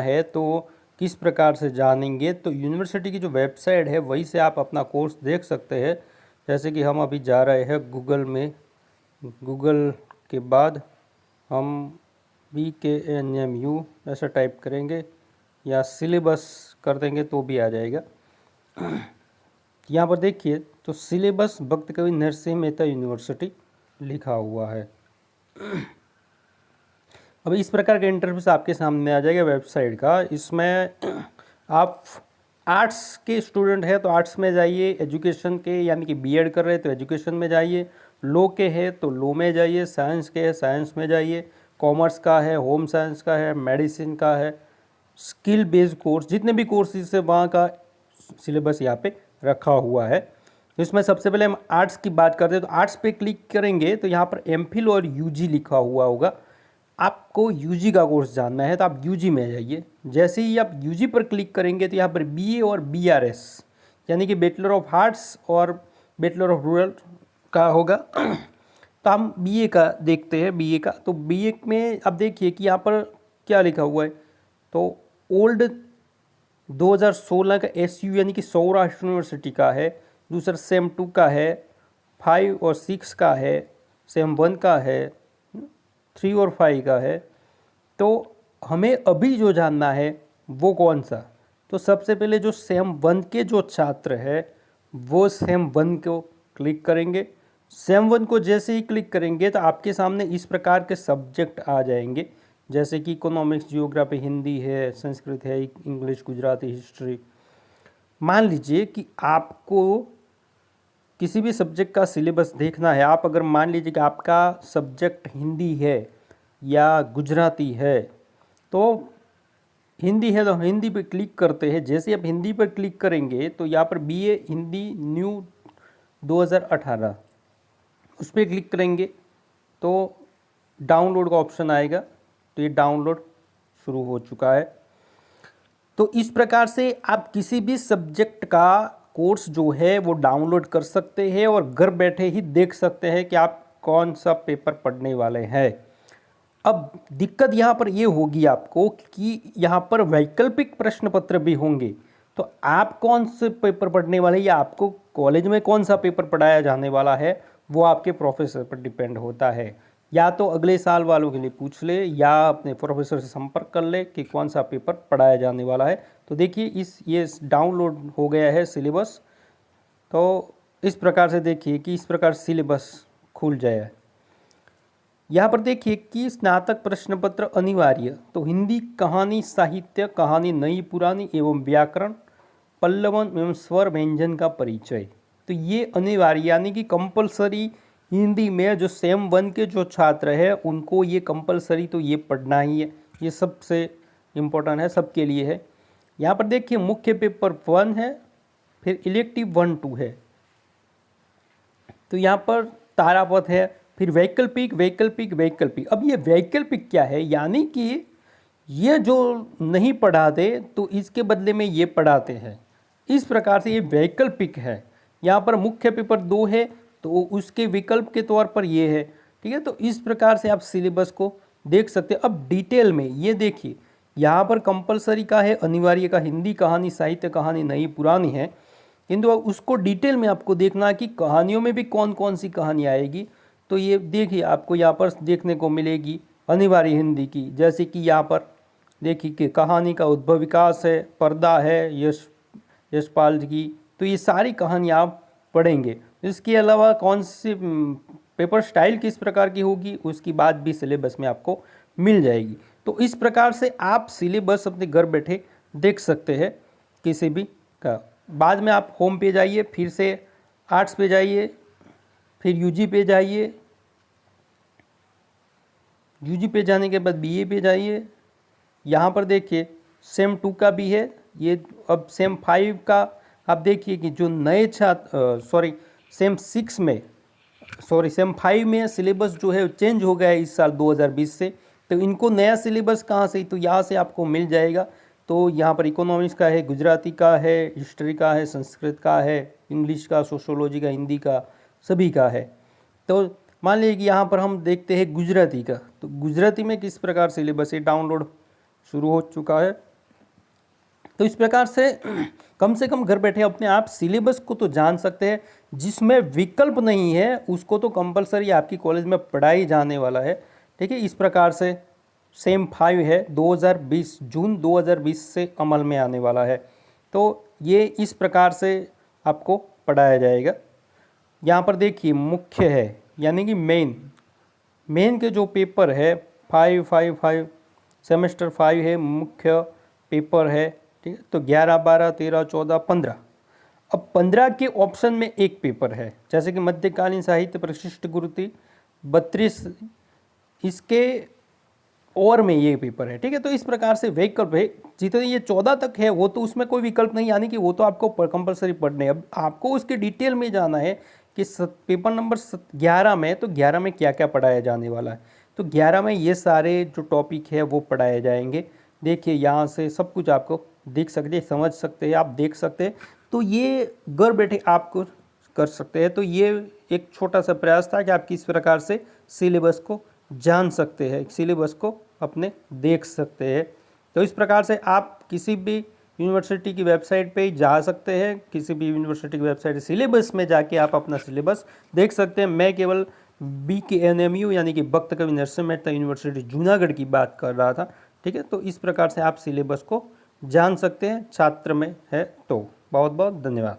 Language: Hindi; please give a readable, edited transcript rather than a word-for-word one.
है तो किस प्रकार से जानेंगे, तो यूनिवर्सिटी की जो वेबसाइट है वहीं से आप अपना कोर्स देख सकते हैं। जैसे कि हम अभी जा रहे हैं गूगल में, गूगल के बाद हम BKNMU ऐसा टाइप करेंगे या सिलेबस कर देंगे तो भी आ जाएगा। यहाँ पर देखिए तो सिलेबस भक्त कवि नरसिंह मेहता यूनिवर्सिटी लिखा हुआ है। अब इस प्रकार का इंटरफेस आपके सामने आ जाएगा वेबसाइट का। इसमें आप आर्ट्स के स्टूडेंट हैं तो आर्ट्स में जाइए, एजुकेशन के यानी कि बीएड कर रहे हैं तो एजुकेशन में जाइए, लॉ के हैं तो लॉ में जाइए, साइंस के है साइंस में जाइए, कॉमर्स का है, होम साइंस का है, मेडिसिन का है, स्किल बेस्ड कोर्स, जितने भी कोर्सेज है वहाँ का सिलेबस यहाँ पे रखा हुआ है। तो इसमें सबसे पहले हम आर्ट्स की बात करते हैं तो आर्ट्स पे क्लिक करेंगे तो यहाँ पर एमफिल और यूजी लिखा हुआ होगा। आपको यूजी का कोर्स जानना है तो आप यूजी में जाइए। जैसे ही आप यूजी पर क्लिक करेंगे तो यहाँ पर बीए और बीआरएस यानी कि बैचलर ऑफ आर्ट्स और बैचलर ऑफ रूरल का होगा। तो हम बीए का देखते हैं, बीए का। तो बीए में अब देखिए कि यहाँ पर क्या लिखा हुआ है। तो ओल्ड 2016 का एसयू यानी कि सौराष्ट्र यूनिवर्सिटी का है, दूसरा सेम 2 का है, 5 और 6 का है, सेम 1 का है, 3 और 5 का है। तो हमें अभी जो जानना है वो कौन सा, तो सबसे पहले जो सेम 1 के जो छात्र है वो सेम 1 को क्लिक करेंगे। सेम 1 को जैसे ही क्लिक करेंगे तो आपके सामने इस प्रकार के सब्जेक्ट आ जाएंगे, जैसे कि इकोनॉमिक्स, जियोग्राफी, हिंदी है, संस्कृत है, इंग्लिश, गुजराती, हिस्ट्री। मान लीजिए कि आपको किसी भी सब्जेक्ट का सिलेबस देखना है। आप अगर मान लीजिए कि आपका सब्जेक्ट हिंदी है या गुजराती है तो हिंदी है तो हिंदी पर क्लिक करते हैं। जैसे आप हिंदी पर क्लिक करेंगे तो यहाँ पर बीए हिंदी न्यू 2018 उस पर क्लिक करेंगे तो डाउनलोड का ऑप्शन आएगा। तो ये डाउनलोड शुरू हो चुका है। तो इस प्रकार से आप किसी भी सब्जेक्ट का कोर्स जो है वो डाउनलोड कर सकते हैं और घर बैठे ही देख सकते हैं कि आप कौन सा पेपर पढ़ने वाले हैं। अब दिक्कत यहाँ पर ये होगी आपको कि यहाँ पर वैकल्पिक प्रश्न पत्र भी होंगे। तो आप कौन से पेपर पढ़ने वाले हैं या आपको कॉलेज में कौन सा पेपर पढ़ाया जाने वाला है वो आपके प्रोफेसर पर डिपेंड होता है। या तो अगले साल वालों के लिए पूछ ले या अपने प्रोफेसर से संपर्क कर ले कि कौन सा पेपर पढ़ाया जाने वाला है। तो देखिए ये डाउनलोड हो गया है सिलेबस। तो इस प्रकार से देखिए कि इस प्रकार सिलेबस खुल जाए। यहाँ पर देखिए कि स्नातक प्रश्न पत्र अनिवार्य, तो हिंदी, कहानी, साहित्य, कहानी नई पुरानी एवं व्याकरण, पल्लवन एवं स्वर व्यंजन का परिचय। तो ये अनिवार्य यानी कि कंपलसरी हिंदी में जो सेम 1 के जो छात्र हैं उनको ये कंपलसरी तो ये पढ़ना ही है। ये सबसे इम्पोर्टेंट है, सबके लिए है। यहाँ पर देखिए मुख्य पेपर 1 है, फिर इलेक्टिव 1, 2 है। तो यहाँ पर तारापथ है, फिर वैकल्पिक वैकल्पिक वैकल्पिक। अब ये वैकल्पिक क्या है, यानी कि ये जो नहीं पढ़ाते तो इसके बदले में ये पढ़ाते हैं। इस प्रकार से ये वैकल्पिक है। यहाँ पर मुख्य पेपर 2 है तो उसके विकल्प के तौर पर ये है। ठीक है, तो इस प्रकार से आप सिलेबस को देख सकते हैं। अब डिटेल में ये देखिए, यहाँ पर कंपलसरी का है, अनिवार्य का हिंदी, कहानी, साहित्य, कहानी नई पुरानी है। किंतु उसको डिटेल में आपको देखना है कि कहानियों में भी कौन कौन सी कहानी आएगी। तो ये देखिए आपको यहाँ पर देखने को मिलेगी अनिवार्य हिंदी की, जैसे कि यहाँ पर देखिए कि कहानी का उद्भव विकास है, पर्दा है यशपाल जी की। तो ये सारी कहानी आप पढ़ेंगे। इसके अलावा कौन सी पेपर स्टाइल किस प्रकार की होगी उसकी बात भी सिलेबस में आपको मिल जाएगी। तो इस प्रकार से आप सिलेबस अपने घर बैठे देख सकते हैं किसी भी का। बाद में आप होम पे जाइए, फिर से आर्ट्स पे जाइए, फिर यूजी पे जाइए, यूजी पे जाने के बाद बीए पे जाइए। यहाँ पर देखिए सेम 2 का भी है ये। अब सेम 5 का आप देखिए कि जो नए छात्र सेम 6 में सेम 5 में सिलेबस जो है चेंज हो गया है इस साल 2020 से। तो इनको नया सिलेबस कहाँ से, तो यहाँ से आपको मिल जाएगा। तो यहाँ पर इकोनॉमिक्स का है, गुजराती का है, हिस्ट्री का है, संस्कृत का है, इंग्लिश का, सोशोलॉजी का, हिंदी का, सभी का है। तो मान लीजिए कि यहाँ पर हम देखते हैं गुजराती का। तो गुजराती में किस प्रकार सिलेबस है, डाउनलोड शुरू हो चुका है। तो इस प्रकार से कम घर बैठे अपने आप सिलेबस को तो जान सकते हैं, जिसमें विकल्प नहीं है उसको तो कंपलसरी आपकी कॉलेज में पढ़ाई जाने वाला है। ठीक है, इस प्रकार से सेम 5 है 2020 जून 2020 से अमल में आने वाला है। तो ये इस प्रकार से आपको पढ़ाया जाएगा। यहाँ पर देखिए मुख्य है यानी कि मेन के जो पेपर है 5 सेमेस्टर 5 है, मुख्य पेपर है। ठीक है, तो 11, 12, 13, 14, 15। अब 15 के ऑप्शन में एक पेपर है, जैसे कि मध्यकालीन साहित्य परिशिष्ट गुरुति 32, इसके और में ये पेपर है। ठीक है, तो इस प्रकार से विकल्प है, जितने ये 14 तक है वो तो उसमें कोई विकल्प नहीं, यानी कि वो तो आपको कंपलसरी पढ़ने है। अब आपको उसके डिटेल में जाना है कि पेपर नंबर 11 में, तो 11 में क्या क्या पढ़ाया जाने वाला है। तो 11 में ये सारे जो टॉपिक है वो पढ़ाए जाएंगे। देखिए यहाँ से सब कुछ आपको देख सकते हैं, समझ सकते हैं, आप देख सकते हैं। तो ये घर बैठे आपको कर सकते हैं। तो ये एक छोटा सा प्रयास था कि आप किस प्रकार से सिलेबस को जान सकते हैं, सिलेबस को अपने देख सकते हैं। तो इस प्रकार से आप किसी भी यूनिवर्सिटी की वेबसाइट पे जा सकते हैं, किसी भी यूनिवर्सिटी की वेबसाइट सिलेबस में जाके आप अपना सिलेबस देख सकते हैं। मैं केवल BKNMU यानी कि भक्त कवि नरसिंह मेहता यूनिवर्सिटी जूनागढ़ की बात कर रहा था। ठीक है, तो इस प्रकार से आप सिलेबस को जान सकते हैं, छात्र में है तो। बहुत बहुत धन्यवाद।